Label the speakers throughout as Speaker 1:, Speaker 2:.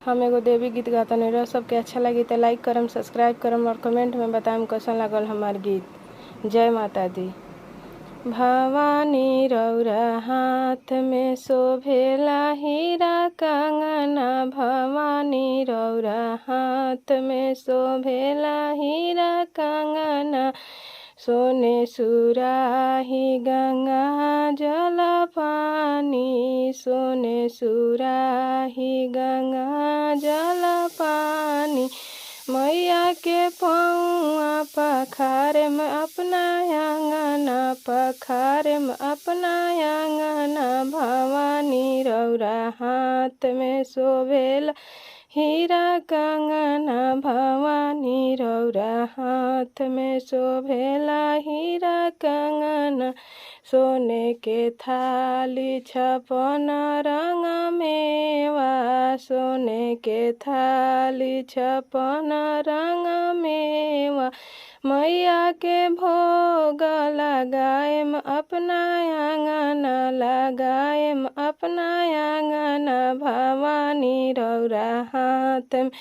Speaker 1: हम एगो देवी गीत गातनी रह सबके अच्छा लगी तो लाइक करम, सब्सक्राइब करम और कमेंट में बताएम कैसन लागल हमार गीत। जय माता दी। भवानी रौरा हाथ में शोभेला हीरा कंगना, भवानी रौरा हाथ में शोभेला हीरा कंगना, सोने सुराही गंगा जल पानी, सोने सुराही गंगा जल पानी, मैया के पौआ पखारे में अपना आंगना, पखारे में अपना आंगना, भवानी रौरा हाथ में शोभेला हीरा कंगना, भवानी रौरा हाथ में शोभेला हीरा कंगना, सोने के थाली छपन रंग मेवा, सोने के थाली छपन रंग मेवा, मैया के भोग लगाएम अपना आंगना, लगाएम अपना आंगना, भवानी रौरा हाथ में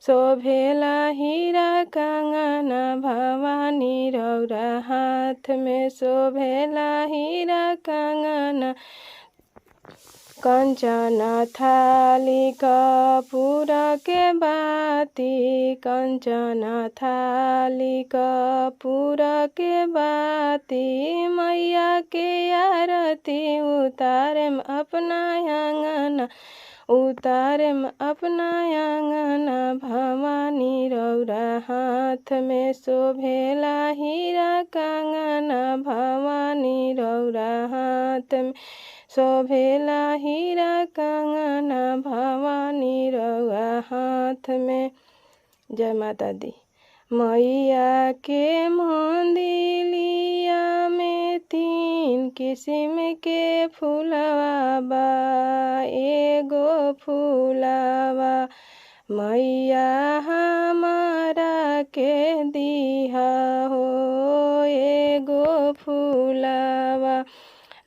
Speaker 1: शोभेला हीरा कंगना, भवानी रौरा हाथ में शोभेला हीरा कंगना, कंचन थाली कपूर के बाती, कंचन थाली कपूर के बाती, मैया के आरती उतारेम अपना आंगना, उतारेम अपना आंगना, भवानी रौरा हाथ में शोभेला हीरा कंगना, भवानी रौरा हाथ में शोभेला हीरा कंगना, भवानी रौरा हाथ में। जय माता दी। मैया के मंदिलिया में 3 किस्म के फूलवा बा, एगो फूलवा मैया हमारा के दिहा हो, एगो फूलवा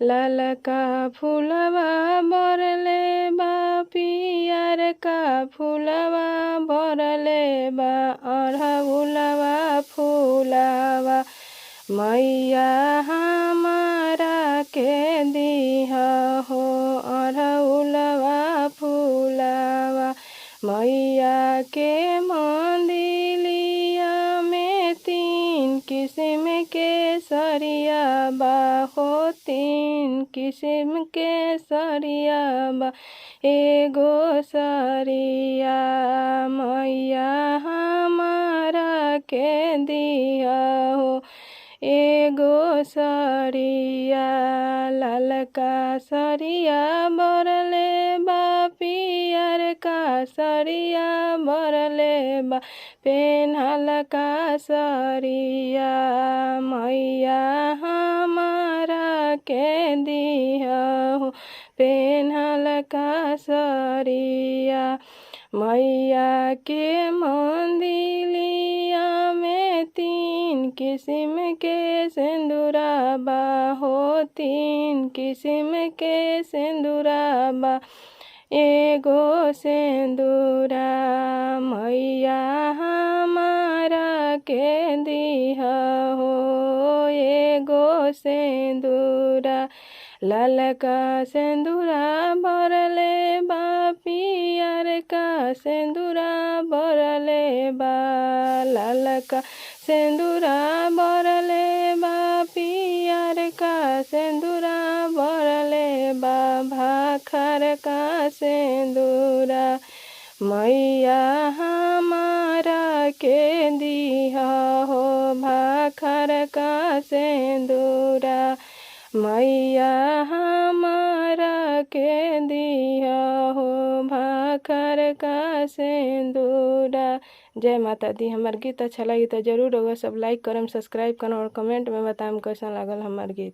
Speaker 1: ललका फूलवा बरले बा, पियर का फूलवा बरले बा, अड़हुलवा फूलवा मैया हमारा के दिहा हो, अड़हुलवा फूलवा मैया के मंदिलिया में 3 किस्म के सरिया बा हो, 3 किस्म के सरिया बा, एगो सरिया मैया हमारा के दिया हो, एगो सरिया ललका सरिया बरले बा, पियर का सरिया बरले बा, पेन्हल का सरिया मैया हमारा के दिया हो, पेन्हल का सरिया मैया के मंदिलिया में 3 किस्म के सिंदूरा बा हो, 3 किस्म के सिंदूरा बा, एगो सिंदूरा मैया हमारा के दिहा हो, एगो सिंदूरा ललका सिंदूरा बरले बा, पियर का सिंदूरा बरले बा, ललका सिंदूरा बरले बा, पियर का सिंदूरा बरले बा, भाखर का सिंदूरा मैया हमारा के दिहा हो, भाखर का सिंदूरा मैया हमारा के दिया हो, भाखर का सिंदूरा। जय माता दी। हमार गीत अच्छा लगी तो जरूर होगा सब लाइक करम, सब्सक्राइब करम और कमेंट में बताएम कैसा लागल हमार गीत।